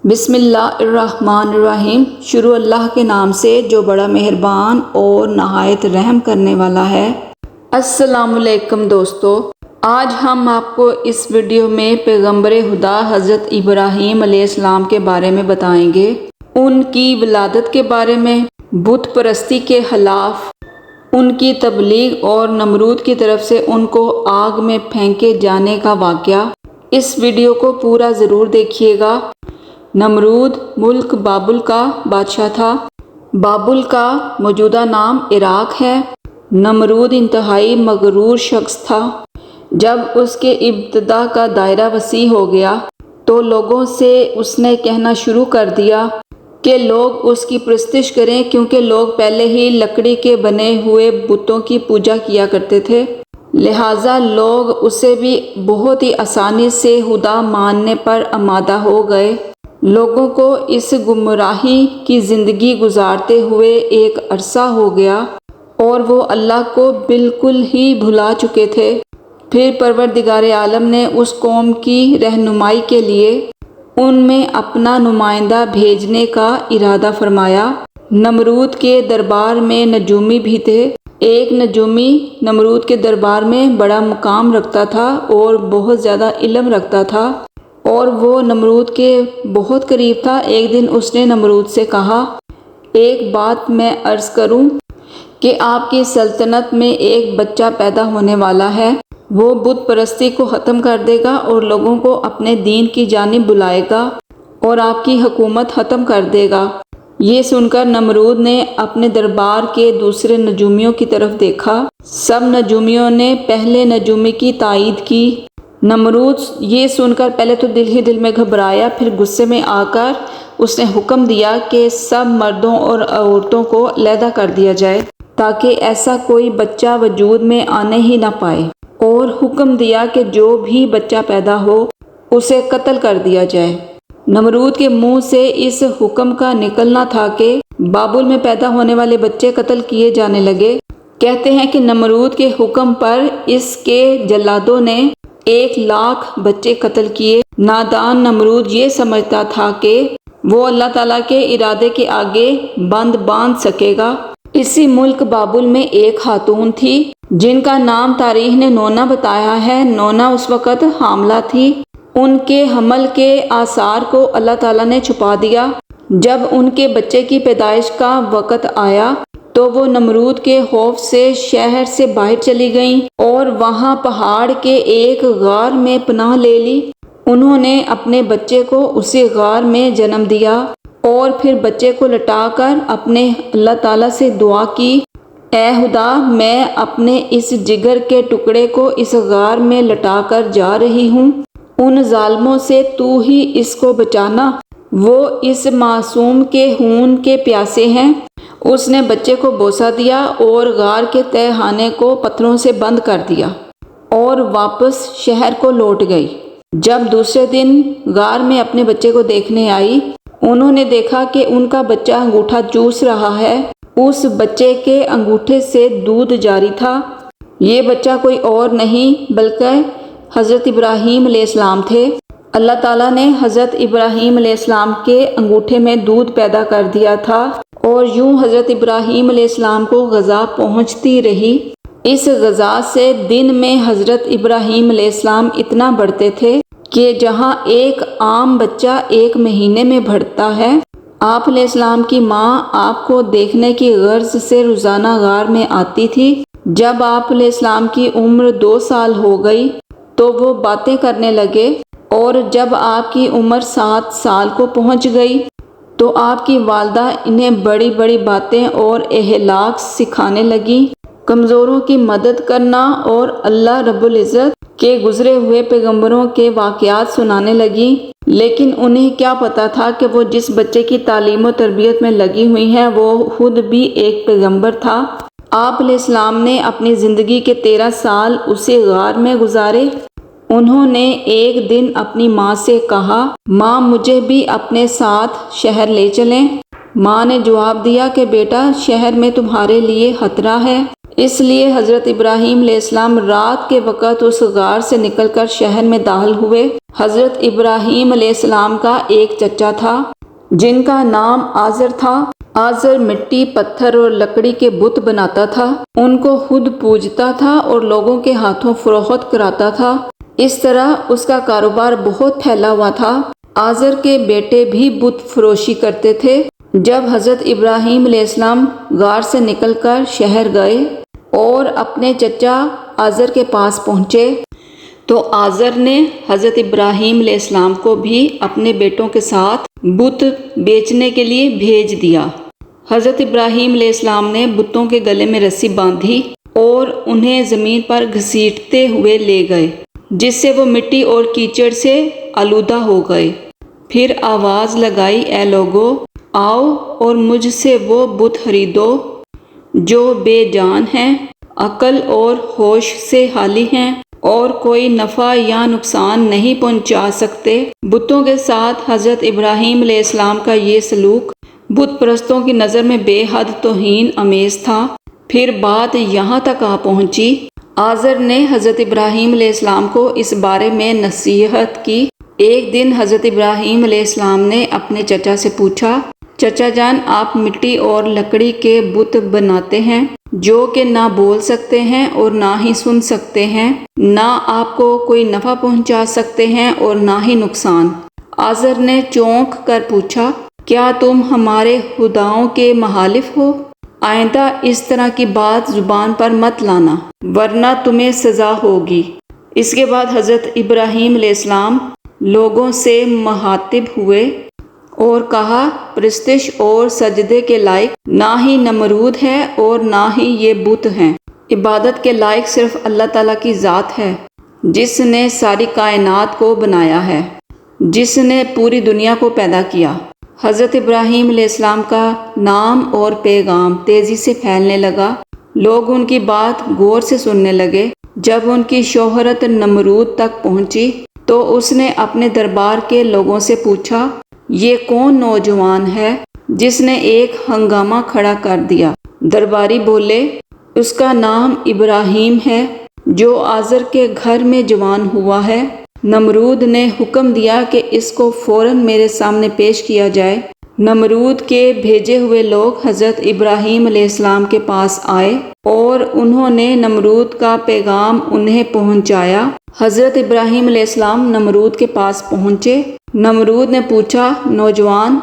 بسم اللہ الرحمن الرحیم۔ شروع اللہ کے نام سے جو بڑا مہربان اور نہایت رحم کرنے والا ہے۔ السلام علیکم دوستو، آج ہم آپ کو اس ویڈیو میں پیغمبر خدا حضرت ابراہیم علیہ السلام کے بارے میں بتائیں گے، ان کی ولادت کے بارے میں، بت پرستی کے خلاف ان کی تبلیغ اور نمرود کی طرف سے ان کو آگ میں پھینکے جانے کا واقعہ۔ اس ویڈیو کو پورا ضرور دیکھیے گا۔ نمرود ملک بابل کا بادشاہ تھا۔ بابل کا موجودہ نام عراق ہے۔ نمرود انتہائی مغرور شخص تھا۔ جب اس کے ابتدا کا دائرہ وسیع ہو گیا تو لوگوں سے اس نے کہنا شروع کر دیا کہ لوگ اس کی پرستش کریں، کیونکہ لوگ پہلے ہی لکڑی کے بنے ہوئے بتوں کی پوجا کیا کرتے تھے، لہٰذا لوگ اسے بھی بہت ہی آسانی سے خدا ماننے پر آمادہ ہو گئے۔ لوگوں کو اس گمراہی کی زندگی گزارتے ہوئے ایک عرصہ ہو گیا اور وہ اللہ کو بالکل ہی بھلا چکے تھے۔ پھر پروردگار عالم نے اس قوم کی رہنمائی کے لیے ان میں اپنا نمائندہ بھیجنے کا ارادہ فرمایا۔ نمرود کے دربار میں نجومی بھی تھے۔ ایک نجومی نمرود کے دربار میں بڑا مقام رکھتا تھا اور بہت زیادہ علم رکھتا تھا، اور وہ نمرود کے بہت قریب تھا۔ ایک دن اس نے نمرود سے کہا، ایک بات میں عرض کروں کہ آپ کی سلطنت میں ایک بچہ پیدا ہونے والا ہے، وہ بت پرستی کو ختم کر دے گا اور لوگوں کو اپنے دین کی جانب بلائے گا اور آپ کی حکومت ختم کر دے گا۔ یہ سن کر نمرود نے اپنے دربار کے دوسرے نجومیوں کی طرف دیکھا۔ سب نجومیوں نے پہلے نجومی کی تائید کی۔ نمرود یہ سن کر پہلے تو دل ہی دل میں گھبرایا، پھر غصے میں آ کر اس نے حکم دیا کہ سب مردوں اور عورتوں کو علیحدہ کر دیا جائے تاکہ ایسا کوئی بچہ وجود میں آنے ہی نہ پائے، اور حکم دیا کہ جو بھی بچہ پیدا ہو اسے قتل کر دیا جائے۔ نمرود کے منہ سے اس حکم کا نکلنا تھا کہ بابل میں پیدا ہونے والے بچے قتل کیے جانے لگے۔ کہتے ہیں کہ نمرود کے حکم پر اس کے جلادوں نے 1,00,000 بچے قتل کیے۔ نادان نمرود یہ سمجھتا تھا کہ وہ اللہ تعالیٰ کے ارادے کے آگے بند باندھ سکے گا۔ اسی ملک بابل میں ایک خاتون تھی جن کا نام تاریخ نے نونا بتایا ہے۔ نونا اس وقت حاملہ تھی۔ ان کے حمل کے آثار کو اللہ تعالیٰ نے چھپا دیا۔ جب ان کے بچے کی پیدائش کا وقت آیا تو وہ نمرود کے خوف سے شہر سے باہر چلی گئیں اور وہاں پہاڑ کے ایک غار میں پناہ لے لی۔ انہوں نے اپنے بچے کو اسی غار میں جنم دیا اور پھر بچے کو لٹا کر اپنے اللہ تعالیٰ سے دعا کی، اے خدا، میں اپنے اس جگر کے ٹکڑے کو اس غار میں لٹا کر جا رہی ہوں، ان ظالموں سے تو ہی اس کو بچانا، وہ اس معصوم کے خون کے پیاسے ہیں۔ اس نے بچے کو بوسہ دیا اور غار کے تہہ خانے کو پتھروں سے بند کر دیا اور واپس شہر کو لوٹ گئی۔ جب دوسرے دن غار میں اپنے بچے کو دیکھنے آئی، انہوں نے دیکھا کہ ان کا بچہ انگوٹھا چوس رہا ہے۔ اس بچے کے انگوٹھے سے دودھ جاری تھا۔ یہ بچہ کوئی اور نہیں بلکہ حضرت ابراہیم علیہ السلام تھے۔ اللہ تعالیٰ نے حضرت ابراہیم علیہ السلام کے انگوٹھے میں دودھ پیدا کر دیا تھا، اور یوں حضرت ابراہیم علیہ السلام کو غذا پہنچتی رہی۔ اس غذا سے دن میں حضرت ابراہیم علیہ السلام اتنا بڑھتے تھے کہ جہاں ایک عام بچہ 1 مہینے میں بڑھتا ہے۔ آپ علیہ السلام کی ماں آپ کو دیکھنے کی غرض سے روزانہ غار میں آتی تھی۔ جب آپ علیہ السلام کی عمر 2 سال ہو گئی تو وہ باتیں کرنے لگے، اور جب آپ کی عمر 7 سال کو پہنچ گئی تو آپ کی والدہ انہیں بڑی بڑی باتیں اور اخلاق سکھانے لگیں، کمزوروں کی مدد کرنا اور اللہ رب العزت کے گزرے ہوئے پیغمبروں کے واقعات سنانے لگیں۔ لیکن انہیں کیا پتا تھا کہ وہ جس بچے کی تعلیم و تربیت میں لگی ہوئی ہیں وہ خود بھی ایک پیغمبر تھا۔ آپ علیہ السلام نے اپنی زندگی کے 13 سال اسی غار میں گزارے۔ انہوں نے ایک دن اپنی ماں سے کہا، ماں مجھے بھی اپنے ساتھ شہر لے چلیں۔ ماں نے جواب دیا کہ بیٹا، شہر میں تمہارے لیے خطرہ ہے، اس لیے حضرت ابراہیم علیہ السلام رات کے وقت اس غار سے نکل کر شہر میں داخل ہوئے۔ حضرت ابراہیم علیہ السلام کا ایک چچا تھا جن کا نام آزر تھا۔ آزر مٹی، پتھر اور لکڑی کے بت بناتا تھا، ان کو خود پوجتا تھا اور لوگوں کے ہاتھوں فروخت کراتا تھا۔ اس طرح اس کا کاروبار بہت پھیلا ہوا تھا۔ آزر کے بیٹے بھی بت فروشی کرتے تھے۔ جب حضرت ابراہیم علیہ السلام غار سے نکل کر شہر گئے اور اپنے چچا آزر کے پاس پہنچے تو آزر نے حضرت ابراہیم علیہ السلام کو بھی اپنے بیٹوں کے ساتھ بت بیچنے کے لیے بھیج دیا۔ حضرت ابراہیم علیہ السلام نے بتوں کے گلے میں رسی باندھی اور انہیں زمین پر گھسیٹتے ہوئے لے گئے، جس سے وہ مٹی اور کیچڑ سے آلودہ ہو گئے۔ پھر آواز لگائی، اے لوگو، آؤ اور مجھ سے وہ بت خریدو جو بے جان ہیں، عقل اور ہوش سے خالی ہیں اور کوئی نفع یا نقصان نہیں پہنچا سکتے۔ بتوں کے ساتھ حضرت ابراہیم علیہ السلام کا یہ سلوک بت پرستوں کی نظر میں بے حد توہین آمیز تھا۔ پھر بات یہاں تک آ پہنچی، آزر نے حضرت ابراہیم علیہ السلام کو اس بارے میں نصیحت کی۔ ایک دن حضرت ابراہیم علیہ السلام نے اپنے چچا سے پوچھا، چچا جان، آپ مٹی اور لکڑی کے بت بناتے ہیں جو کہ نہ بول سکتے ہیں اور نہ ہی سن سکتے ہیں، نہ آپ کو کوئی نفع پہنچا سکتے ہیں اور نہ ہی نقصان۔ آزر نے چونک کر پوچھا، کیا تم ہمارے خداؤں کے مخالف ہو؟ آئندہ اس طرح کی بات زبان پر مت لانا ورنہ تمہیں سزا ہوگی۔ اس کے بعد حضرت ابراہیم علیہ السلام لوگوں سے مخاطب ہوئے اور کہا، پرستش اور سجدے کے لائق نہ ہی نمرود ہے اور نہ ہی یہ بت ہیں۔ عبادت کے لائق صرف اللہ تعالیٰ کی ذات ہے جس نے ساری کائنات کو بنایا ہے، جس نے پوری دنیا کو پیدا کیا۔ حضرت ابراہیم علیہ السلام کا نام اور پیغام تیزی سے پھیلنے لگا، لوگ ان کی بات غور سے سننے لگے۔ جب ان کی شہرت نمرود تک پہنچی تو اس نے اپنے دربار کے لوگوں سے پوچھا، یہ کون نوجوان ہے جس نے ایک ہنگامہ کھڑا کر دیا؟ درباری بولے، اس کا نام ابراہیم ہے جو آزر کے گھر میں جوان ہوا ہے۔ نمرود نے حکم دیا کہ اس کو فوراً میرے سامنے پیش کیا جائے۔ نمرود کے بھیجے ہوئے لوگ حضرت ابراہیم علیہ السلام کے پاس آئے اور انہوں نے نمرود کا پیغام انہیں پہنچایا۔ حضرت ابراہیم علیہ السلام نمرود کے پاس پہنچے۔ نمرود نے پوچھا، نوجوان،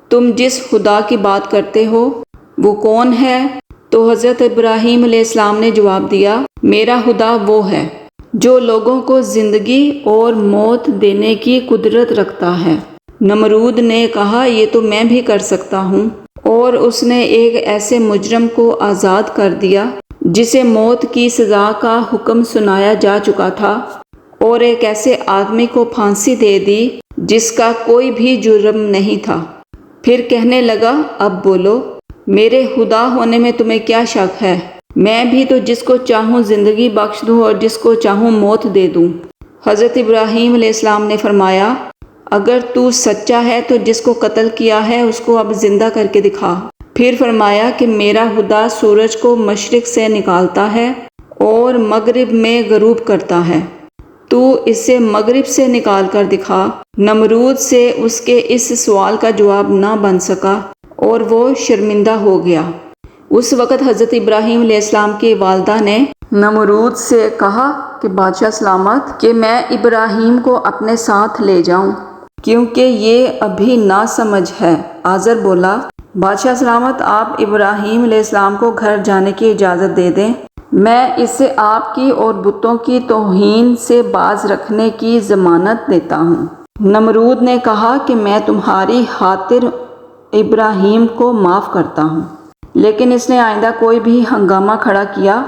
تم جس خدا کی بات کرتے ہو وہ کون ہے؟ تو حضرت ابراہیم علیہ السلام نے جواب دیا، میرا خدا وہ ہے جو لوگوں کو زندگی اور موت دینے کی قدرت رکھتا ہے۔ نمرود نے کہا، یہ تو میں بھی کر سکتا ہوں، اور اس نے ایک ایسے مجرم کو آزاد کر دیا جسے موت کی سزا کا حکم سنایا جا چکا تھا، اور ایک ایسے آدمی کو پھانسی دے دی جس کا کوئی بھی جرم نہیں تھا۔ پھر کہنے لگا، اب بولو، میرے خدا ہونے میں تمہیں کیا شک ہے؟ میں بھی تو جس کو چاہوں زندگی بخش دوں اور جس کو چاہوں موت دے دوں۔ حضرت ابراہیم علیہ السلام نے فرمایا، اگر تو سچا ہے تو جس کو قتل کیا ہے اس کو اب زندہ کر کے دکھا۔ پھر فرمایا کہ میرا خدا سورج کو مشرق سے نکالتا ہے اور مغرب میں غروب کرتا ہے، تو اسے مغرب سے نکال کر دکھا۔ نمرود سے اس کے اس سوال کا جواب نہ بن سکا اور وہ شرمندہ ہو گیا۔ اس وقت حضرت ابراہیم علیہ السلام کی والدہ نے نمرود سے کہا کہ بادشاہ سلامت کہ میں ابراہیم کو اپنے ساتھ لے جاؤں کیونکہ یہ ابھی ناسمجھ ہے۔ آزر بولا، بادشاہ سلامت، آپ ابراہیم علیہ السلام کو گھر جانے کی اجازت دے دیں، میں اسے آپ کی اور بتوں کی توہین سے باز رکھنے کی ضمانت دیتا ہوں۔ نمرود نے کہا کہ میں تمہاری خاطر ابراہیم کو معاف کرتا ہوں، لیکن اس نے آئندہ کوئی بھی ہنگامہ کھڑا کیا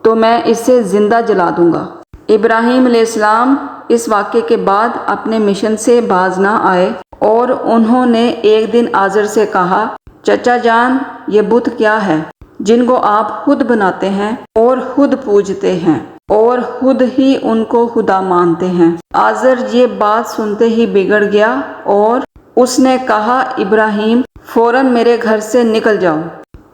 تو میں اسے زندہ جلا دوں گا۔ ابراہیم علیہ السلام اس واقعے کے بعد اپنے مشن سے باز نہ آئے اور انہوں نے ایک دن آزر سے کہا، چچا جان، یہ بت کیا ہے جن کو آپ خود بناتے ہیں اور خود پوجتے ہیں اور خود ہی ان کو خدا مانتے ہیں؟ آزر یہ بات سنتے ہی بگڑ گیا اور اس نے کہا، ابراہیم، فوراً میرے گھر سے نکل جاؤ،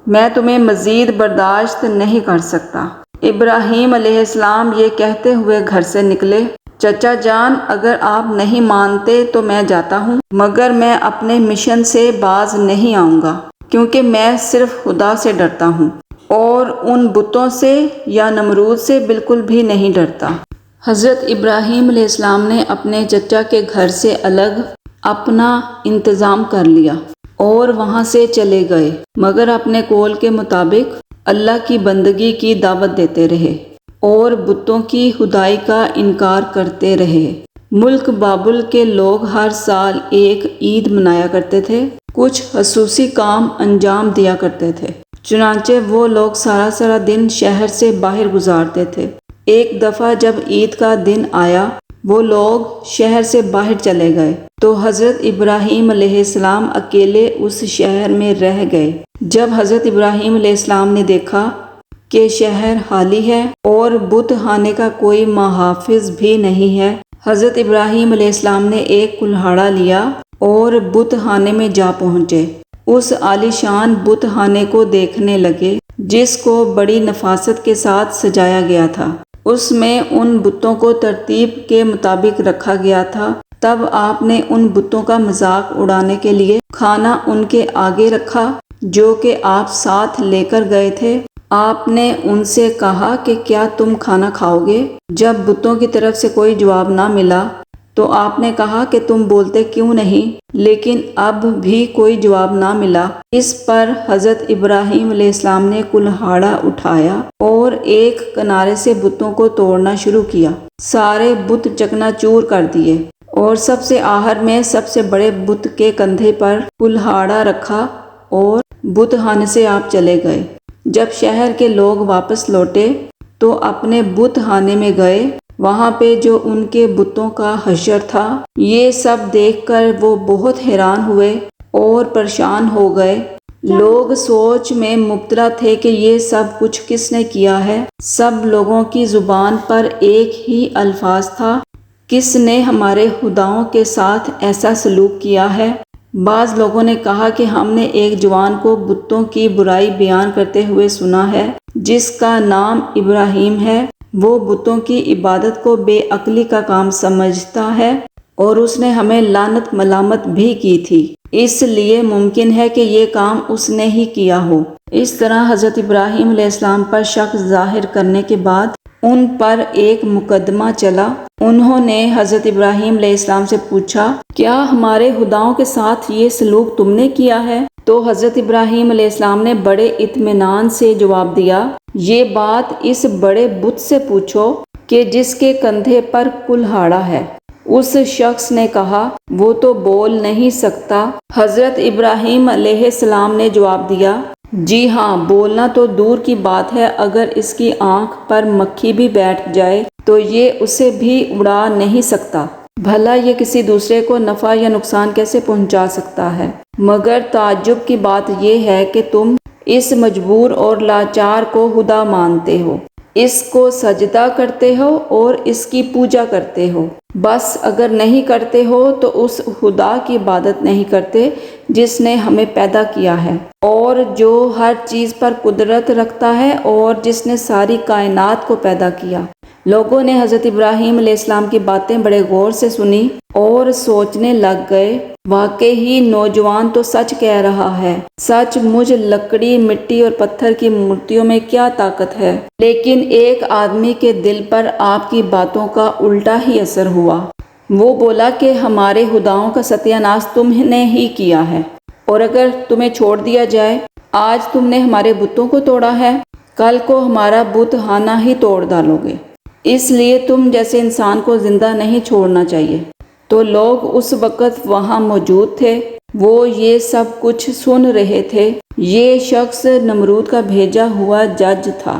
میں تمہیں مزید برداشت نہیں کر سکتا۔ ابراہیم علیہ السلام یہ کہتے ہوئے گھر سے نکلے، چچا جان اگر آپ نہیں مانتے تو میں جاتا ہوں، مگر میں اپنے مشن سے باز نہیں آؤں گا، کیونکہ میں صرف خدا سے ڈرتا ہوں اور ان بتوں سے یا نمرود سے بالکل بھی نہیں ڈرتا۔ حضرت ابراہیم علیہ السلام نے اپنے چچا کے گھر سے الگ اپنا انتظام کر لیا اور وہاں سے چلے گئے، مگر اپنے قول کے مطابق اللہ کی بندگی کی دعوت دیتے رہے اور بتوں کی خدائی کا انکار کرتے رہے۔ ملک بابل کے لوگ ہر سال ایک عید منایا کرتے تھے، کچھ خصوصی کام انجام دیا کرتے تھے، چنانچہ وہ لوگ سارا دن شہر سے باہر گزارتے تھے۔ ایک دفعہ جب عید کا دن آیا، وہ لوگ شہر سے باہر چلے گئے تو حضرت ابراہیم علیہ السلام اکیلے اس شہر میں رہ گئے۔ جب حضرت ابراہیم علیہ السلام نے دیکھا کہ شہر خالی ہے اور بت خانے کا کوئی محافظ بھی نہیں ہے، حضرت ابراہیم علیہ السلام نے ایک کلہاڑا لیا اور بت خانے میں جا پہنچے۔ اس عالی شان بت خانے کو دیکھنے لگے جس کو بڑی نفاست کے ساتھ سجایا گیا تھا۔ اس میں ان بتوں کو ترتیب کے مطابق رکھا گیا تھا۔ تب آپ نے ان بتوں کا مذاق اڑانے کے لیے کھانا ان کے آگے رکھا جو کہ آپ ساتھ لے کر گئے تھے۔ آپ نے ان سے کہا کہ کیا تم کھانا کھاؤ گے؟ جب بتوں کی طرف سے کوئی جواب نہ ملا تو آپ نے کہا کہ تم بولتے کیوں نہیں؟ لیکن اب بھی کوئی جواب نہ ملا۔ اس پر حضرت ابراہیم علیہ السلام نے کلہاڑا اٹھایا اور ایک کنارے سے بتوں کو توڑنا شروع کیا۔ سارے بت چکنا چور کر دیے اور سب سے آخر میں سب سے بڑے بت کے کندھے پر کلہاڑا رکھا اور بت خانے سے آپ چلے گئے۔ جب شہر کے لوگ واپس لوٹے تو اپنے بت خانے میں گئے، وہاں پہ جو ان کے بتوں کا حشر تھا، یہ سب دیکھ کر وہ بہت حیران ہوئے اور پریشان ہو گئے۔ لوگ سوچ میں مبتلا تھے کہ یہ سب کچھ کس نے کیا ہے۔ سب لوگوں کی زبان پر ایک ہی الفاظ تھا، کس نے ہمارے خداؤں کے ساتھ ایسا سلوک کیا ہے؟ بعض لوگوں نے کہا کہ ہم نے ایک جوان کو بتوں کی برائی بیان کرتے ہوئے سنا ہے جس کا نام ابراہیم ہے۔ وہ بتوں کی عبادت کو بے عقلی کا کام سمجھتا ہے اور اس نے ہمیں لعنت ملامت بھی کی تھی، اس لیے ممکن ہے کہ یہ کام اس نے ہی کیا ہو۔ اس طرح حضرت ابراہیم علیہ السلام پر شک ظاہر کرنے کے بعد ان پر ایک مقدمہ چلا۔ انہوں نے حضرت ابراہیم علیہ السلام سے پوچھا، کیا ہمارے خداؤں کے ساتھ یہ سلوک تم نے کیا ہے؟ تو حضرت ابراہیم علیہ السلام نے بڑے اطمینان سے جواب دیا، یہ بات اس بڑے بت سے پوچھو کہ جس کے کندھے پر کلہاڑا ہے۔ اس شخص نے کہا، وہ تو بول نہیں سکتا۔ حضرت ابراہیم علیہ السلام نے جواب دیا، جی ہاں، بولنا تو دور کی بات ہے، اگر اس کی آنکھ پر مکھی بھی بیٹھ جائے تو یہ اسے بھی اڑا نہیں سکتا۔ بھلا یہ کسی دوسرے کو نفع یا نقصان کیسے پہنچا سکتا ہے؟ مگر تعجب کی بات یہ ہے کہ تم اس مجبور اور لاچار کو خدا مانتے ہو، اس کو سجدہ کرتے ہو اور اس کی پوجا کرتے ہو۔ بس اگر نہیں کرتے ہو تو اس خدا کی عبادت نہیں کرتے جس نے ہمیں پیدا کیا ہے اور جو ہر چیز پر قدرت رکھتا ہے اور جس نے ساری کائنات کو پیدا کیا۔ لوگوں نے حضرت ابراہیم علیہ السلام کی باتیں بڑے غور سے سنی اور سوچنے لگ گئے، واقعی ہی نوجوان تو سچ کہہ رہا ہے، سچ مجھ لکڑی، مٹی اور پتھر کی مورتیوں میں کیا طاقت ہے؟ لیکن ایک آدمی کے دل پر آپ کی باتوں کا الٹا ہی اثر ہوا۔ وہ بولا کہ ہمارے خداؤں کا ستیہ ناش تم نے ہی کیا ہے، اور اگر تمہیں چھوڑ دیا جائے، آج تم نے ہمارے بتوں کو توڑا ہے، کل کو ہمارا بت خانہ ہی توڑ ڈالو گے، اس لیے تم جیسے انسان کو زندہ نہیں چھوڑنا چاہیے۔ تو لوگ اس وقت وہاں موجود تھے، وہ یہ سب کچھ سن رہے تھے۔ یہ شخص نمرود کا بھیجا ہوا جج تھا۔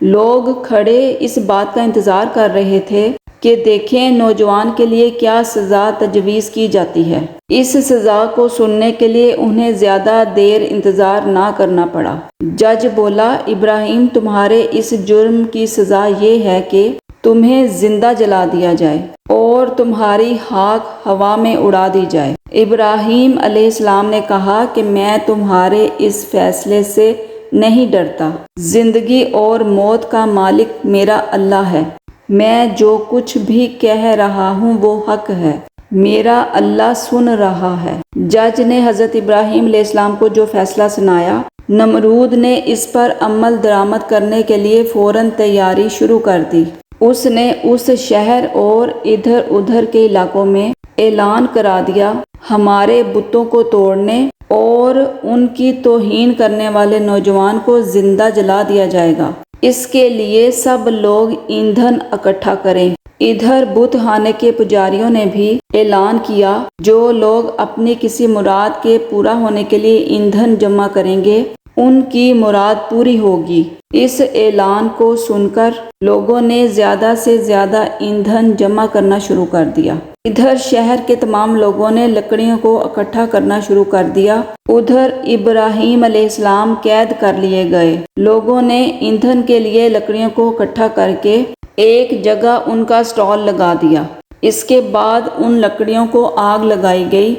لوگ کھڑے اس بات کا انتظار کر رہے تھے کہ دیکھیں نوجوان کے لیے کیا سزا تجویز کی جاتی ہے۔ اس سزا کو سننے کے لیے انہیں زیادہ دیر انتظار نہ کرنا پڑا۔ جج بولا، ابراہیم، تمہارے اس جرم کی سزا یہ ہے کہ تمہیں زندہ جلا دیا جائے اور تمہاری خاک ہوا میں اڑا دی جائے۔ ابراہیم علیہ السلام نے کہا کہ میں تمہارے اس فیصلے سے نہیں ڈرتا۔ زندگی اور موت کا مالک میرا اللہ ہے، میں جو کچھ بھی کہہ رہا ہوں وہ حق ہے، میرا اللہ سن رہا ہے۔ جج نے حضرت ابراہیم علیہ السلام کو جو فیصلہ سنایا، نمرود نے اس پر عمل درآمد کرنے کے لیے فوراً تیاری شروع کر دی۔ اس نے اس شہر اور ادھر ادھر کے علاقوں میں اعلان کرا دیا، ہمارے بتوں کو توڑنے اور ان کی توہین کرنے والے نوجوان کو زندہ جلا دیا جائے گا۔ اس کے لیے سب لوگ ایندھن اکٹھا کریں۔ ادھر بت خانے کے پجاریوں نے بھی اعلان کیا، جو لوگ اپنی کسی مراد کے پورا ہونے کے لیے ایندھن جمع کریں گے ان کی مراد پوری ہوگی۔ اس اعلان کو سن کر لوگوں نے زیادہ سے زیادہ ایندھن جمع کرنا شروع کر دیا۔ ادھر شہر کے تمام لوگوں نے لکڑیوں کو اکٹھا کرنا شروع کر دیا، ادھر ابراہیم علیہ السلام قید کر لیے گئے۔ لوگوں نے ایندھن کے لیے لکڑیوں کو اکٹھا کر کے ایک جگہ ان کا اسٹال لگا دیا۔ اس کے بعد ان لکڑیوں کو آگ لگائی گئی۔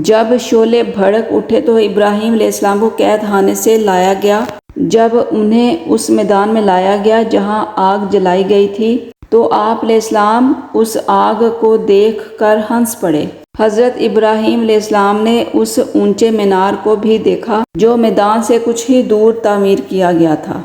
جب شعلے بھڑک اٹھے تو ابراہیم علیہ السلام کو قید خانے سے لایا گیا۔ جب انہیں اس میدان میں لایا گیا جہاں آگ جلائی گئی تھی تو آپ علیہ السلام اس آگ کو دیکھ کر ہنس پڑے۔ حضرت ابراہیم علیہ السلام نے اس اونچے مینار کو بھی دیکھا جو میدان سے کچھ ہی دور تعمیر کیا گیا تھا،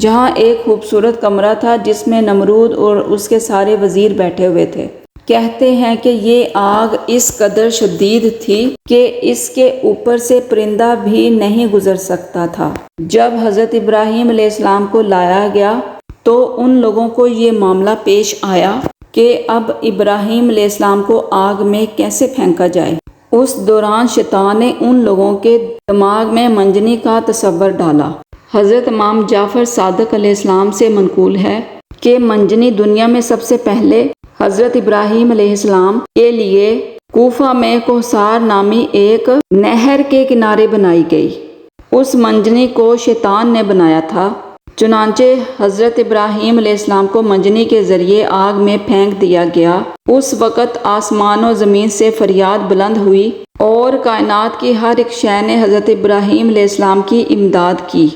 جہاں ایک خوبصورت کمرہ تھا جس میں نمرود اور اس کے سارے وزیر بیٹھے ہوئے تھے۔ کہتے ہیں کہ یہ آگ اس قدر شدید تھی کہ اس کے اوپر سے پرندہ بھی نہیں گزر سکتا تھا۔ جب حضرت ابراہیم علیہ السلام کو لایا گیا تو ان لوگوں کو یہ معاملہ پیش آیا کہ اب ابراہیم علیہ السلام کو آگ میں کیسے پھینکا جائے۔ اس دوران شیطان نے ان لوگوں کے دماغ میں منجنی کا تصور ڈالا۔ حضرت امام جعفر صادق علیہ السلام سے منقول ہے کہ منجنی دنیا میں سب سے پہلے حضرت ابراہیم علیہ السلام کے لیے کوفہ میں کوثر نامی ایک نہر کے کنارے بنائی گئی۔ اس منجنی کو شیطان نے بنایا تھا، چنانچہ حضرت ابراہیم علیہ السلام کو منجنی کے ذریعے آگ میں پھینک دیا گیا۔ اس وقت آسمان و زمین سے فریاد بلند ہوئی اور کائنات کی ہر ایک شے نے حضرت ابراہیم علیہ السلام کی امداد کی۔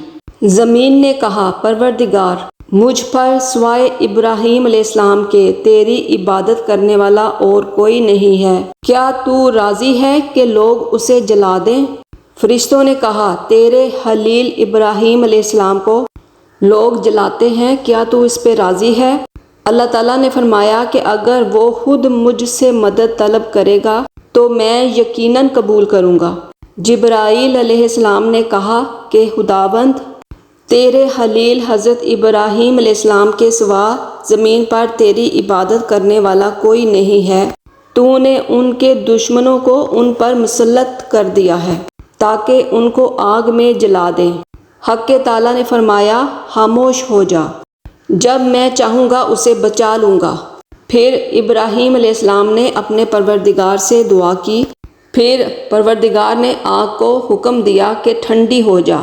زمین نے کہا، پروردگار، مجھ پر سوائے ابراہیم علیہ السلام کے تیری عبادت کرنے والا اور کوئی نہیں ہے، کیا تو راضی ہے کہ لوگ اسے جلا دیں؟ فرشتوں نے کہا، تیرے خلیل ابراہیم علیہ السلام کو لوگ جلاتے ہیں، کیا تو اس پہ راضی ہے؟ اللہ تعالیٰ نے فرمایا کہ اگر وہ خود مجھ سے مدد طلب کرے گا تو میں یقیناً قبول کروں گا۔ جبرائیل علیہ السلام نے کہا کہ خداوند، تیرے خلیل حضرت ابراہیم علیہ السلام کے سوا زمین پر تیری عبادت کرنے والا کوئی نہیں ہے، تو نے ان کے دشمنوں کو ان پر مسلط کر دیا ہے تاکہ ان کو آگ میں جلا دیں۔ حق تعالیٰ نے فرمایا، خاموش ہو جا، جب میں چاہوں گا اسے بچا لوں گا۔ پھر ابراہیم علیہ السلام نے اپنے پروردگار سے دعا کی، پھر پروردگار نے آگ کو حکم دیا کہ ٹھنڈی ہو جا۔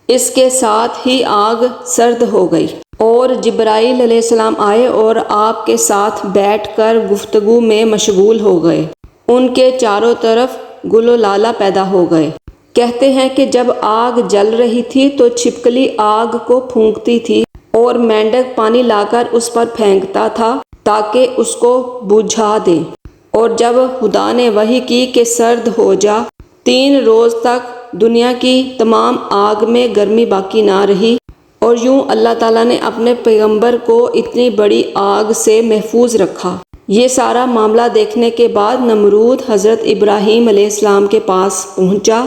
اس کے ساتھ ہی آگ سرد ہو گئی اور جبرائیل علیہ السلام آئے اور آپ کے ساتھ بیٹھ کر گفتگو میں مشغول ہو گئے۔ ان کے چاروں طرف گل و لالہ پیدا ہو گئے۔ کہتے ہیں کہ جب آگ جل رہی تھی تو چھپکلی آگ کو پھونکتی تھی اور مینڈک پانی لا کر اس پر پھینکتا تھا تاکہ اس کو بجھا دے، اور جب خدا نے وحی کی کہ سرد ہو جا، 3 روز تک دنیا کی تمام آگ میں گرمی باقی نہ رہی، اور یوں اللہ تعالیٰ نے اپنے پیغمبر کو اتنی بڑی آگ سے محفوظ رکھا۔ یہ سارا معاملہ دیکھنے کے بعد نمرود حضرت ابراہیم علیہ السلام کے پاس پہنچا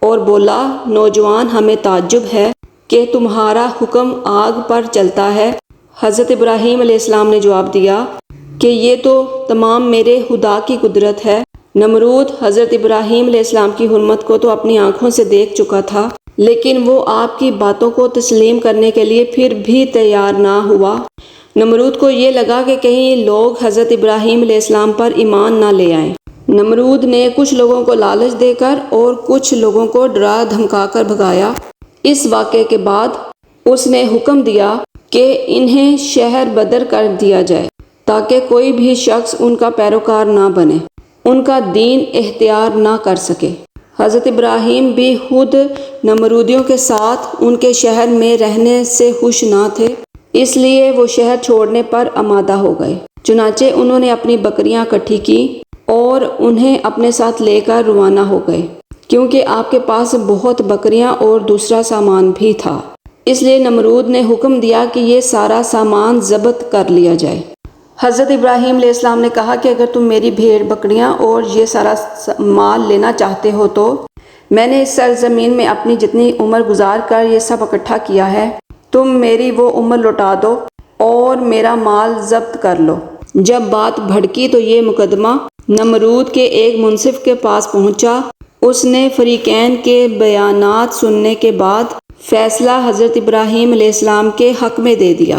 اور بولا، نوجوان، ہمیں تعجب ہے کہ تمہارا حکم آگ پر چلتا ہے۔ حضرت ابراہیم علیہ السلام نے جواب دیا کہ یہ تو تمام میرے خدا کی قدرت ہے۔ نمرود حضرت ابراہیم علیہ السلام کی حرمت کو تو اپنی آنکھوں سے دیکھ چکا تھا، لیکن وہ آپ کی باتوں کو تسلیم کرنے کے لیے پھر بھی تیار نہ ہوا۔ نمرود کو یہ لگا کہ کہیں لوگ حضرت ابراہیم علیہ السلام پر ایمان نہ لے آئیں۔ نمرود نے کچھ لوگوں کو لالچ دے کر اور کچھ لوگوں کو ڈرا دھمکا کر بھگایا۔ اس واقعے کے بعد اس نے حکم دیا کہ انہیں شہر بدر کر دیا جائے تاکہ کوئی بھی شخص ان کا پیروکار نہ بنے، ان کا دین اختیار نہ کر سکے۔ حضرت ابراہیم بھی خود نمرودیوں کے ساتھ ان کے شہر میں رہنے سے خوش نہ تھے، اس لیے وہ شہر چھوڑنے پر آمادہ ہو گئے۔ چنانچہ انہوں نے اپنی بکریاں اکٹھی کی اور انہیں اپنے ساتھ لے کر روانہ ہو گئے، کیونکہ آپ کے پاس بہت بکریاں اور دوسرا سامان بھی تھا۔ اس لیے نمرود نے حکم دیا کہ یہ سارا سامان ضبط کر لیا جائے۔ حضرت ابراہیم علیہ السلام نے کہا کہ اگر تم میری بھیڑ بکریاں اور یہ سارا مال لینا چاہتے ہو تو میں نے اس سرزمین میں اپنی جتنی عمر گزار کر یہ سب اکٹھا کیا ہے، تم میری وہ عمر لوٹا دو اور میرا مال ضبط کر لو۔ جب بات بھڑکی تو یہ مقدمہ نمرود کے ایک منصف کے پاس پہنچا۔ اس نے فریقین کے بیانات سننے کے بعد فیصلہ حضرت ابراہیم علیہ السلام کے حق میں دے دیا۔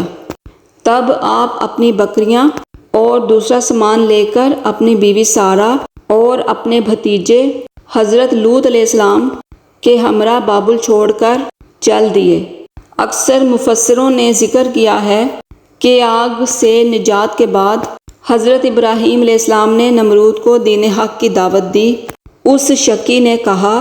تب آپ اپنی بکریاں اور دوسرا سامان لے کر اپنی بیوی سارہ اور اپنے بھتیجے حضرت لوط علیہ السلام کے ہمراہ بابل چھوڑ کر چل دیے۔ اکثر مفسروں نے ذکر کیا ہے کہ آگ سے نجات کے بعد حضرت ابراہیم علیہ السلام نے نمرود کو دین حق کی دعوت دی۔ اس شکی نے کہا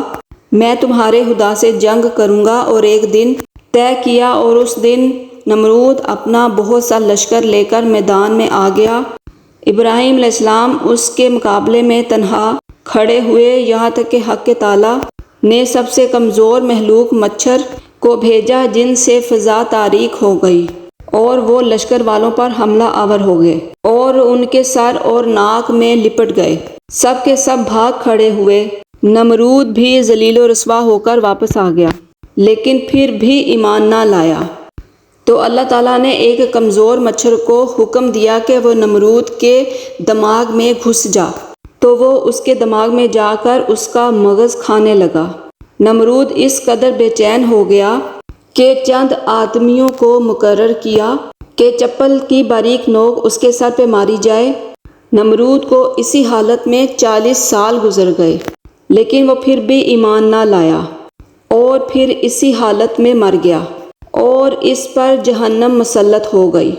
میں تمہارے خدا سے جنگ کروں گا، اور ایک دن طے کیا اور اس دن نمرود اپنا بہت سا لشکر لے کر میدان میں آ گیا۔ ابراہیم علیہ السلام اس کے مقابلے میں تنہا کھڑے ہوئے، یہاں تک کہ حق تعالیٰ نے سب سے کمزور مخلوق مچھر کو بھیجا جن سے فضا تاریک ہو گئی، اور وہ لشکر والوں پر حملہ آور ہو گئے اور ان کے سر اور ناک میں لپٹ گئے۔ سب کے سب بھاگ کھڑے ہوئے۔ نمرود بھی ذلیل و رسوا ہو کر واپس آ گیا، لیکن پھر بھی ایمان نہ لایا۔ تو اللہ تعالیٰ نے ایک کمزور مچھر کو حکم دیا کہ وہ نمرود کے دماغ میں گھس جا، تو وہ اس کے دماغ میں جا کر اس کا مغز کھانے لگا۔ نمرود اس قدر بے چین ہو گیا کہ چند آدمیوں کو مقرر کیا کہ چپل کی باریک نوک اس کے سر پہ ماری جائے۔ نمرود کو اسی حالت میں 40 سال گزر گئے، لیکن وہ پھر بھی ایمان نہ لایا اور پھر اسی حالت میں مر گیا، اور اس پر جہنم مسلط ہو گئی۔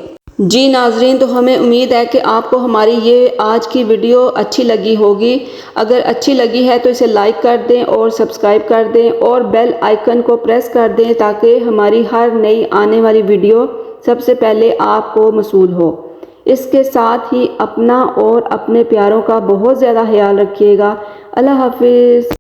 جی ناظرین، تو ہمیں امید ہے کہ آپ کو ہماری یہ آج کی ویڈیو اچھی لگی ہوگی۔ اگر اچھی لگی ہے تو اسے لائک کر دیں اور سبسکرائب کر دیں اور بیل آئیکن کو پریس کر دیں تاکہ ہماری ہر نئی آنے والی ویڈیو سب سے پہلے آپ کو موصول ہو۔ اس کے ساتھ ہی اپنا اور اپنے پیاروں کا بہت زیادہ خیال رکھیے گا۔ اللہ حافظ۔